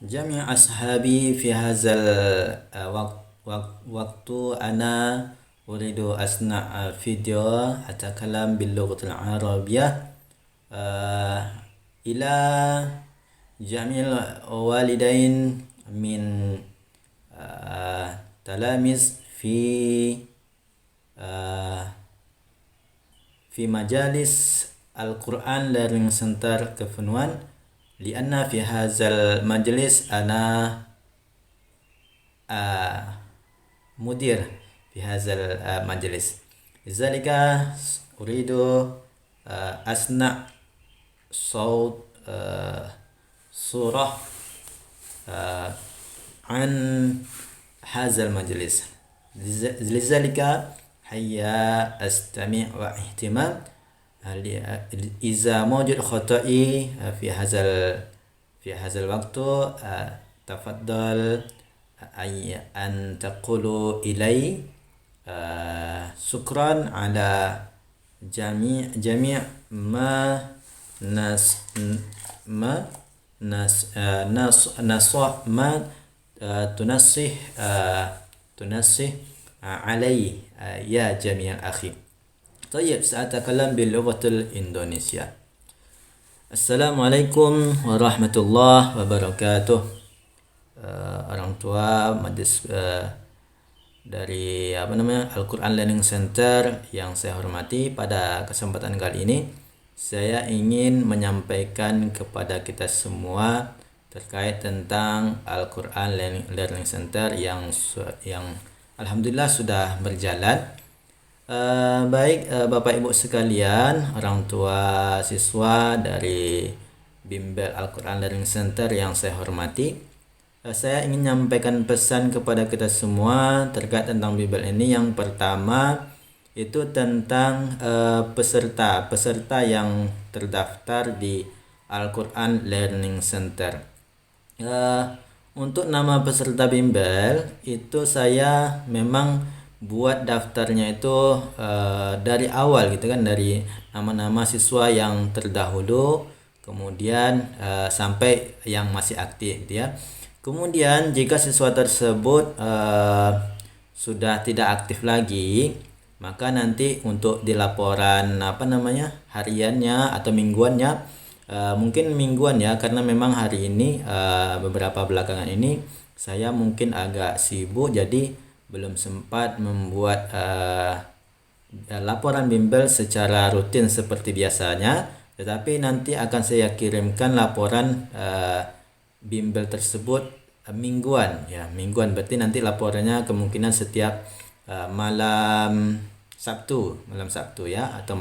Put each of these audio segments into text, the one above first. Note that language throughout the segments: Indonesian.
جميع أصحابي في هذا الوقت أنا أريد أصنع فيديو أتكلم باللغة العربية إلى جميع الوالدين من تلاميذ آه، في مجالس القرآن Learning Center Kepenuan لأن في هذا المجلس أنا مدير في هذا المجلس لذلك أريد أصنع صوت صورة عن هذا المجلس لذلك هيا أستمع واهتمام إذا موجود خطأي في هذا الوقت تفضل أن تقولوا إلي شكرا على جميع ما تنصح علي يا جميع أخي. طيب سأتكلم باللغة الإندونيسية. Assalamualaikum warahmatullahi wabarakatuh. Orang tua majlis dari Al-Quran Learning Center yang saya hormati, pada kesempatan kali ini saya ingin menyampaikan kepada kita semua terkait tentang Al-Quran Learning Center yang alhamdulillah sudah berjalan. Baik Bapak Ibu sekalian, orang tua siswa dari Bimbel Al-Quran Learning Center yang saya hormati, saya ingin menyampaikan pesan kepada kita semua terkait tentang Bimbel ini. Yang pertama itu tentang peserta yang terdaftar di Al-Quran Learning Center. Untuk nama peserta Bimbel itu saya memang buat daftarnya itu dari awal gitu kan, dari nama-nama siswa yang terdahulu kemudian sampai yang masih aktif gitu ya. Kemudian jika siswa tersebut sudah tidak aktif lagi, maka nanti untuk di laporan hariannya atau mingguannya, mungkin mingguan ya, karena memang hari ini beberapa belakangan ini saya mungkin agak sibuk jadi belum sempat membuat laporan bimbel secara rutin seperti biasanya, tetapi nanti akan saya kirimkan laporan bimbel tersebut mingguan ya. Mingguan berarti nanti laporannya kemungkinan setiap malam Sabtu ya, atau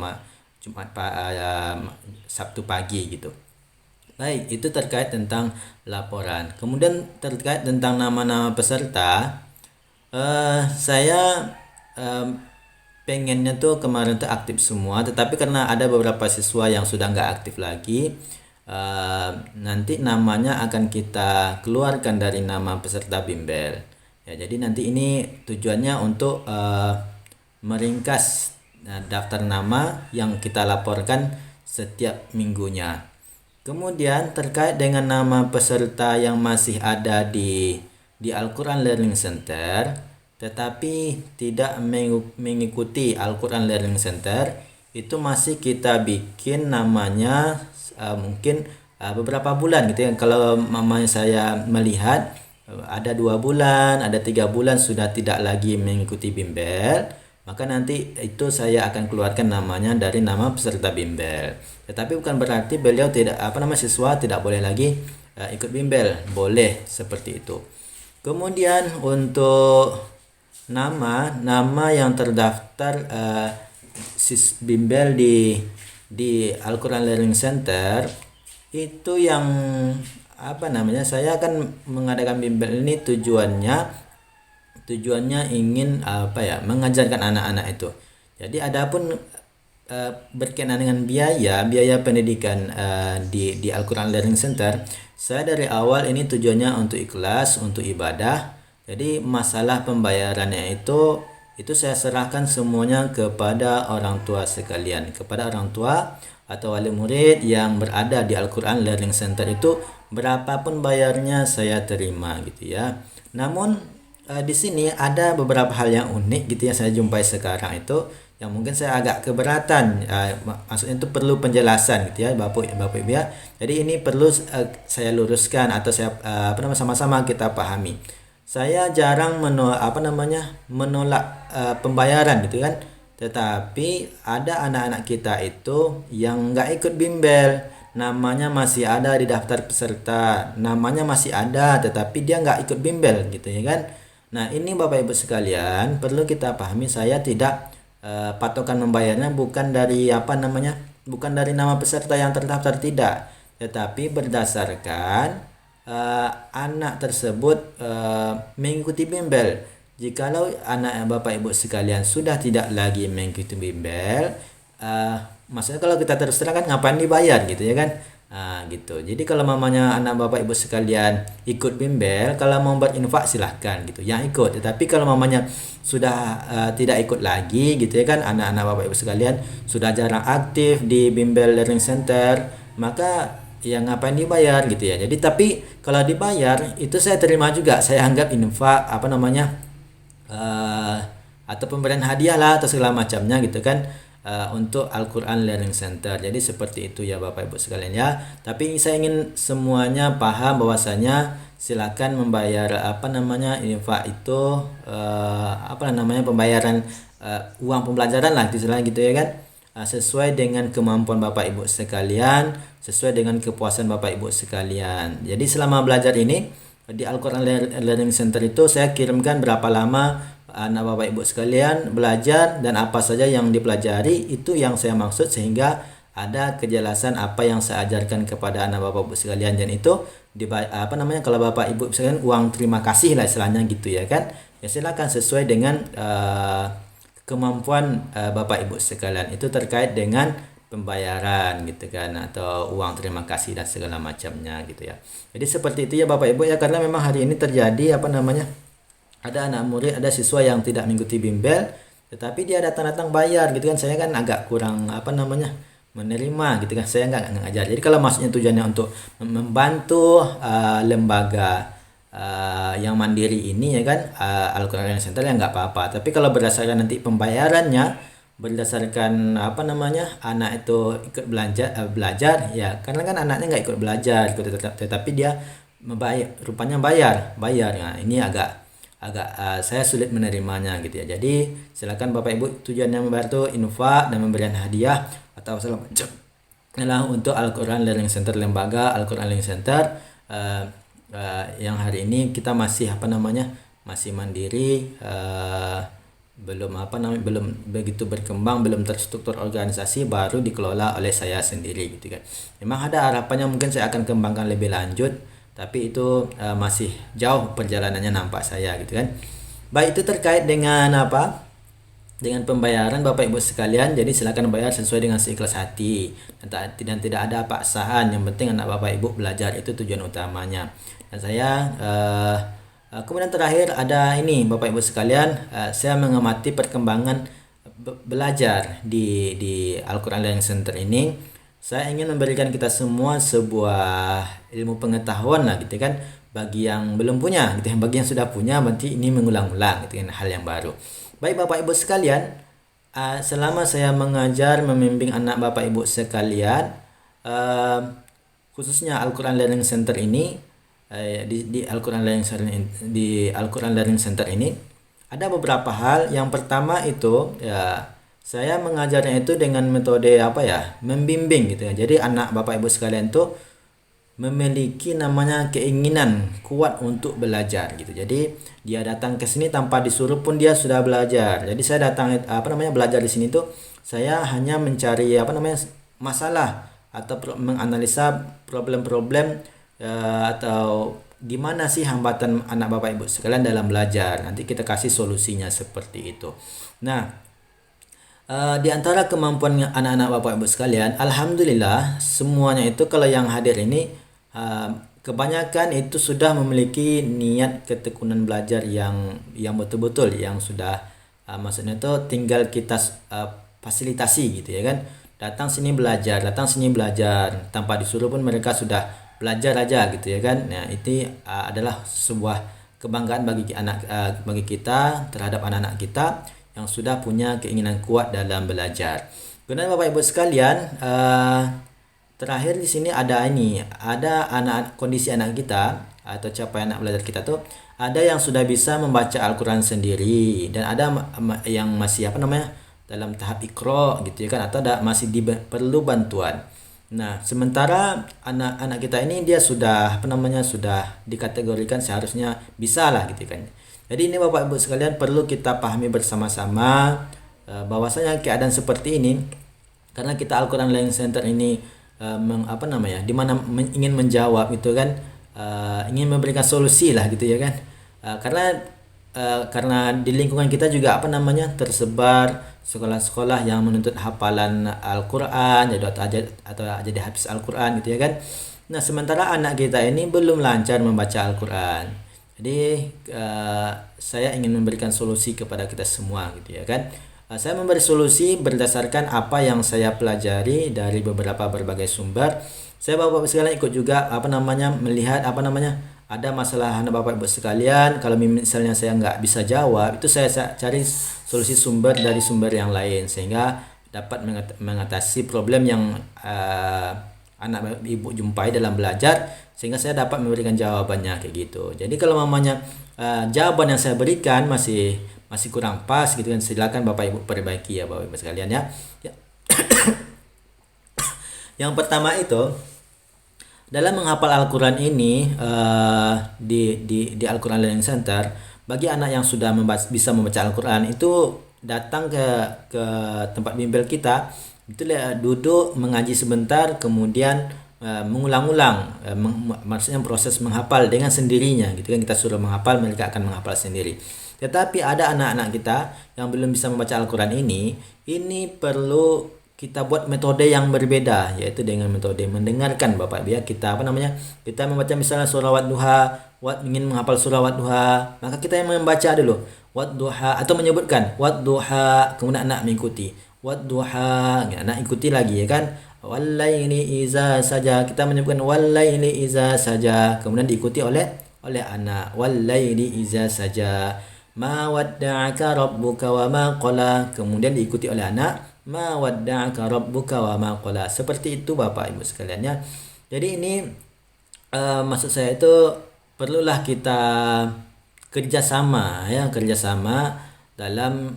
Sabtu pagi gitu. Baik, itu terkait tentang laporan. Kemudian terkait tentang nama-nama peserta, saya pengennya tuh kemarin tuh aktif semua, tetapi karena ada beberapa siswa yang sudah nggak aktif lagi, nanti namanya akan kita keluarkan dari nama peserta bimbel ya. Jadi nanti ini tujuannya untuk meringkas daftar nama yang kita laporkan setiap minggunya. Kemudian terkait dengan nama peserta yang masih ada di Al-Quran Learning Center tetapi tidak mengikuti Al-Quran Learning Center, itu masih kita bikin namanya mungkin beberapa bulan gitu ya. Kalau mamanya saya melihat ada 2 bulan, ada 3 bulan sudah tidak lagi mengikuti bimbel, maka nanti itu saya akan keluarkan namanya dari nama peserta bimbel. Tetapi bukan berarti beliau tidak siswa tidak boleh lagi ikut bimbel, boleh seperti itu. Kemudian untuk nama yang terdaftar bimbel di Al-Quran Learning Center itu yang saya akan mengadakan bimbel ini tujuannya ingin mengajarkan anak-anak itu. Jadi adapun berkenaan dengan biaya pendidikan di Al-Quran Learning Center, saya dari awal ini tujuannya untuk ikhlas, untuk ibadah. Jadi masalah pembayarannya itu saya serahkan semuanya kepada orang tua sekalian, kepada orang tua atau wali murid yang berada di Al-Quran Learning Center itu berapapun bayarnya saya terima gitu ya. Namun di sini ada beberapa hal yang unik gitu yang saya jumpai sekarang itu yang mungkin saya agak keberatan. Maksudnya itu perlu penjelasan gitu ya Bapak Ibu ya. Jadi ini perlu saya luruskan atau saya sama-sama kita pahami. Saya jarang menolak pembayaran gitu kan. Tetapi ada anak-anak kita itu yang nggak ikut bimbel, namanya masih ada di daftar peserta, namanya masih ada, tetapi dia nggak ikut bimbel gitu ya kan. Nah ini Bapak Ibu sekalian perlu kita pahami, saya tidak patokan membayarnya bukan dari bukan dari nama peserta yang terdaftar, tidak, tetapi berdasarkan anak tersebut mengikuti bimbel. Jikalau anak Bapak Ibu sekalian sudah tidak lagi mengikuti bimbel, maksudnya kalau kita terus terang kan ngapain dibayar gitu ya kan. Gitu. Jadi kalau mamanya anak Bapak Ibu sekalian ikut bimbel, kalau mau berinfak silahkan gitu yang ikut. Tetapi kalau mamanya sudah tidak ikut lagi gitu ya kan, anak-anak Bapak Ibu sekalian sudah jarang aktif di bimbel learning center, maka yang ngapain dibayar gitu ya. Jadi tapi kalau dibayar itu saya terima juga, saya anggap infak atau pemberian hadiah lah atau segala macamnya gitu kan, untuk Al-Quran Learning Center. Jadi seperti itu ya Bapak Ibu sekalian ya. Tapi saya ingin semuanya paham bahwasanya silakan membayar infak itu pembayaran uang pembelajaran lah istilahnya gitu ya kan, sesuai dengan kemampuan Bapak Ibu sekalian, sesuai dengan kepuasan Bapak Ibu sekalian. Jadi selama belajar ini di Al-Quran Learning Center itu saya kirimkan berapa lama anak Bapak Ibu sekalian belajar dan apa saja yang dipelajari, itu yang saya maksud, sehingga ada kejelasan apa yang saya ajarkan kepada anak Bapak Ibu sekalian, dan itu kalau Bapak Ibu sekalian uang terima kasih lah istilahnya gitu ya kan. Ya silakan sesuai dengan kemampuan Bapak Ibu sekalian, itu terkait dengan pembayaran gitu kan, atau uang terima kasih dan segala macamnya gitu ya. Jadi seperti itu ya Bapak Ibu ya, karena memang hari ini terjadi ada anak murid, ada siswa yang tidak mengikuti bimbel tetapi dia datang-datang bayar gitu kan. Saya kan agak kurang menerima gitu kan, saya nggak ngajar. Jadi kalau maksudnya tujuannya untuk membantu lembaga yang mandiri ini ya kan, Al-Quran Learning Center, ya nggak apa-apa. Tapi kalau berdasarkan nanti pembayarannya berdasarkan anak itu ikut belajar ya, karena kan anaknya nggak ikut belajar gitu, tetapi dia rupanya bayar. Nah ini agak saya sulit menerimanya gitu ya. Jadi silakan Bapak Ibu tujuannya membantu infak dan memberikan hadiah atau segala macam adalah untuk Al-Quran Learning Center, lembaga Al-Quran Learning Center yang hari ini kita masih masih mandiri, belum begitu berkembang, belum terstruktur organisasi, baru dikelola oleh saya sendiri gitu kan. Memang ada harapannya mungkin saya akan kembangkan lebih lanjut, tapi itu masih jauh perjalanannya nampak saya gitu kan. Baik, itu terkait dengan dengan pembayaran Bapak Ibu sekalian. Jadi silakan bayar sesuai dengan seikhlas hati dan tidak ada paksaan. Yang penting anak Bapak Ibu belajar, itu tujuan utamanya. Dan saya kemudian terakhir ada ini Bapak Ibu sekalian, saya mengamati perkembangan belajar di Al-Quran Learning Center ini. Saya ingin memberikan kita semua sebuah ilmu pengetahuan lah gitu kan, bagi yang belum punya gitu, bagi yang sudah punya berarti ini mengulang-ulang gitu kan, hal yang baru. Baik Bapak Ibu sekalian, selama saya mengajar membimbing anak Bapak Ibu sekalian, khususnya Al-Quran Learning Center ini, di Al-Quran Learning Center ini ada beberapa hal. Yang pertama itu ya, saya mengajarnya itu dengan metode membimbing gitu ya. Jadi anak Bapak Ibu sekalian tuh memiliki keinginan kuat untuk belajar gitu. Jadi dia datang ke sini tanpa disuruh pun dia sudah belajar. Jadi saya datang belajar di sini tuh saya hanya mencari masalah atau menganalisa problem-problem atau gimana sih hambatan anak Bapak Ibu sekalian dalam belajar. Nanti kita kasih solusinya seperti itu. Nah, di antara kemampuan anak-anak Bapak Ibu sekalian, alhamdulillah semuanya itu kalau yang hadir ini kebanyakan itu sudah memiliki niat ketekunan belajar yang betul-betul, yang sudah maksudnya itu tinggal kita fasilitasi gitu ya kan. datang sini belajar tanpa disuruh pun mereka sudah belajar aja gitu ya kan. Nah, itu adalah sebuah kebanggaan bagi kita terhadap anak-anak kita yang sudah punya keinginan kuat dalam belajar. Kemudian Bapak Ibu sekalian, terakhir di sini ada kondisi anak kita atau capaian anak belajar kita tuh ada yang sudah bisa membaca Al-Qur'an sendiri dan ada yang masih dalam tahap ikro gitu ya kan, atau masih perlu bantuan. Nah, sementara anak-anak kita ini dia sudah sudah dikategorikan seharusnya bisa lah gitu kan. Jadi ini Bapak Ibu sekalian perlu kita pahami bersama-sama bahwasanya keadaan seperti ini karena kita Al-Quran Learning Center ini di mana ingin menjawab itu kan, ingin memberikan solusi lah gitu ya kan. Karena di lingkungan kita juga tersebar sekolah-sekolah yang menuntut hafalan Al-Quran atau jadi hafiz Al-Quran gitu ya kan. Nah, sementara anak kita ini belum lancar membaca Al-Quran. Jadi saya ingin memberikan solusi kepada kita semua gitu ya kan. Saya memberi solusi berdasarkan apa yang saya pelajari dari berbagai sumber. Saya Bapak-Bapak sekalian ikut juga melihat ada masalah Bapak Ibu sekalian, kalau misalnya saya nggak bisa jawab, itu saya cari solusi dari sumber yang lain sehingga dapat mengatasi problem yang anak ibu jumpai dalam belajar, sehingga saya dapat memberikan jawabannya kayak gitu. Jadi kalau jawaban yang saya berikan masih kurang pas gitu kan, silakan Bapak Ibu perbaiki ya Bapak Ibu sekalian ya. Yang pertama itu dalam menghafal Al-Quran ini di Al-Quran Learning Center, bagi anak yang sudah bisa membaca Al-Quran itu datang ke tempat bimbel kita, itu duduk mengaji sebentar, kemudian mengulang-ulang, maksudnya proses menghafal dengan sendirinya gitu kan. Kita suruh menghafal, mereka akan menghafal sendiri. Tetapi ada anak-anak kita yang belum bisa membaca Al-Quran ini perlu kita buat metode yang berbeda, yaitu dengan metode mendengarkan Bapak Ibu ya. Kita kita membaca misalnya surah Wadduha, ingin menghafal surah Wadduha, maka kita yang membaca dulu Wadduha atau menyebutkan Wadduha, kemudian anak mengikuti Wadduha, anak ikuti lagi ya kan. Wallaili iza saja, kita menyebutkan wallaili iza saja, kemudian diikuti oleh anak wallaili iza saja. Ma wadda'aka rabbuka wa ma qala, kemudian diikuti oleh anak ma wadda'aka rabbuka wa ma qala. Seperti itu Bapak Ibu sekalian ya. Jadi ini maksud saya itu perlulah kita kerjasama dalam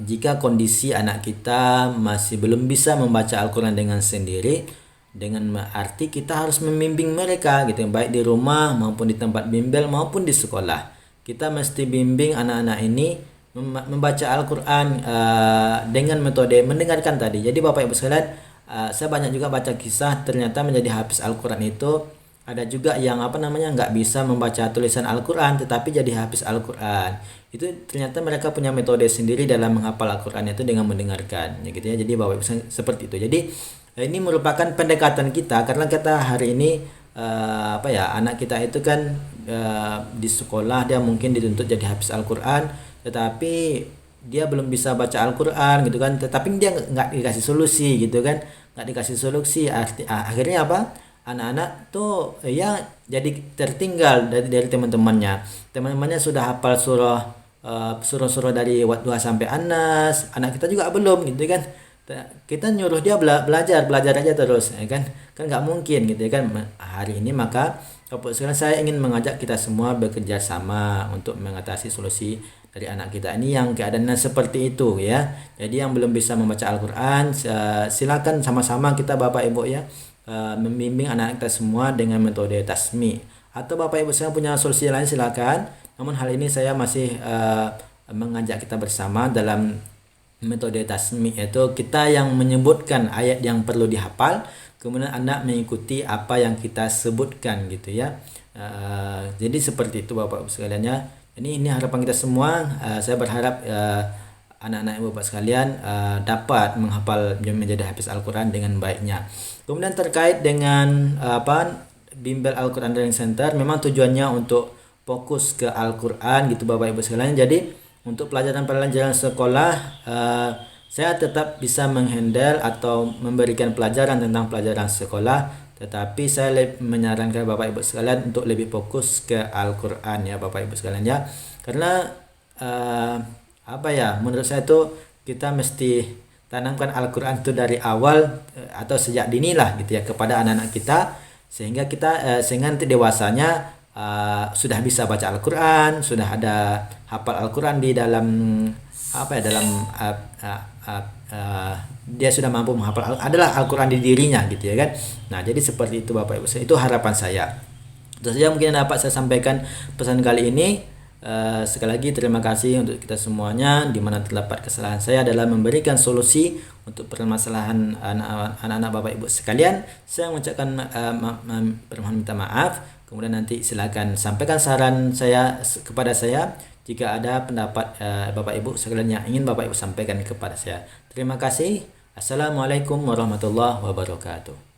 jika kondisi anak kita masih belum bisa membaca Al-Quran dengan sendiri, dengan arti kita harus membimbing mereka gitu, baik di rumah maupun di tempat bimbel maupun di sekolah. Kita mesti bimbing anak-anak ini membaca Al-Quran dengan metode mendengarkan tadi. Jadi Bapak Ibu sekalian, saya banyak juga baca kisah ternyata menjadi hafiz Al-Quran itu ada juga yang nggak bisa membaca tulisan Al-Quran tetapi jadi hafiz Al-Quran. Itu ternyata mereka punya metode sendiri dalam menghafal Al-Quran itu dengan mendengarkan ya gitu ya. Jadi Bapak Ibu seperti itu. Jadi ini merupakan pendekatan kita karena kita hari ini anak kita itu kan di sekolah dia mungkin dituntut jadi hafiz Al-Quran, tetapi dia belum bisa baca Al-Quran gitu kan, tetapi dia nggak dikasih solusi gitu kan, akhirnya anak-anak tuh ya jadi tertinggal dari teman-temannya sudah hafal surah dari Wadduha sampai An-Nas, anak kita juga belum gitu kan. Kita nyuruh dia belajar aja terus ya kan nggak mungkin gitu ya kan. Hari ini maka sekarang saya ingin mengajak kita semua bekerja sama untuk mengatasi solusi dari anak kita ini yang keadaannya seperti itu ya. Jadi yang belum bisa membaca Al-Quran, silakan sama-sama kita Bapak Ibu ya membimbing anak kita semua dengan metode tasmi. Atau Bapak Ibu saya punya solusi lain silakan. Namun hal ini saya masih mengajak kita bersama dalam metode tasmi, yaitu kita yang menyebutkan ayat yang perlu dihafal, kemudian anak mengikuti apa yang kita sebutkan gitu ya. Jadi seperti itu Bapak Ibu sekalian ya. Ini harapan kita semua. Saya berharap anak-anak Ibu Bapak sekalian dapat menghafal menjadi hafiz Al-Quran dengan baiknya. Kemudian terkait dengan bimbel Al-Quran Learning Center, memang tujuannya untuk fokus ke Al-Quran gitu Bapak Ibu sekalian. Jadi untuk pelajaran sekolah saya tetap bisa menghandle atau memberikan pelajaran tentang pelajaran sekolah, tetapi saya menyarankan Bapak Ibu sekalian untuk lebih fokus ke Al-Quran ya Bapak Ibu sekalian ya. Karena menurut saya itu kita mesti tanamkan Al-Quran itu dari awal atau sejak dini lah gitu ya kepada anak-anak kita, sehingga sehingga nanti dewasanya sudah bisa baca Al-Quran, sudah ada hafal Al-Quran di dalam dia sudah mampu menghafal adalah Al-Quran di dirinya gitu ya kan. Nah jadi seperti itu Bapak Ibu, itu harapan saya. Itu saja mungkin dapat saya sampaikan pesan kali ini. Sekali lagi terima kasih untuk kita semuanya, di mana terdapat kesalahan saya adalah memberikan solusi untuk permasalahan anak-anak Bapak Ibu sekalian. Saya mengucapkan permohonan minta maaf. Kemudian nanti silakan sampaikan saran saya kepada saya jika ada pendapat Bapak Ibu sekalian yang ingin Bapak Ibu sampaikan kepada saya. Terima kasih. Assalamualaikum warahmatullahi wabarakatuh.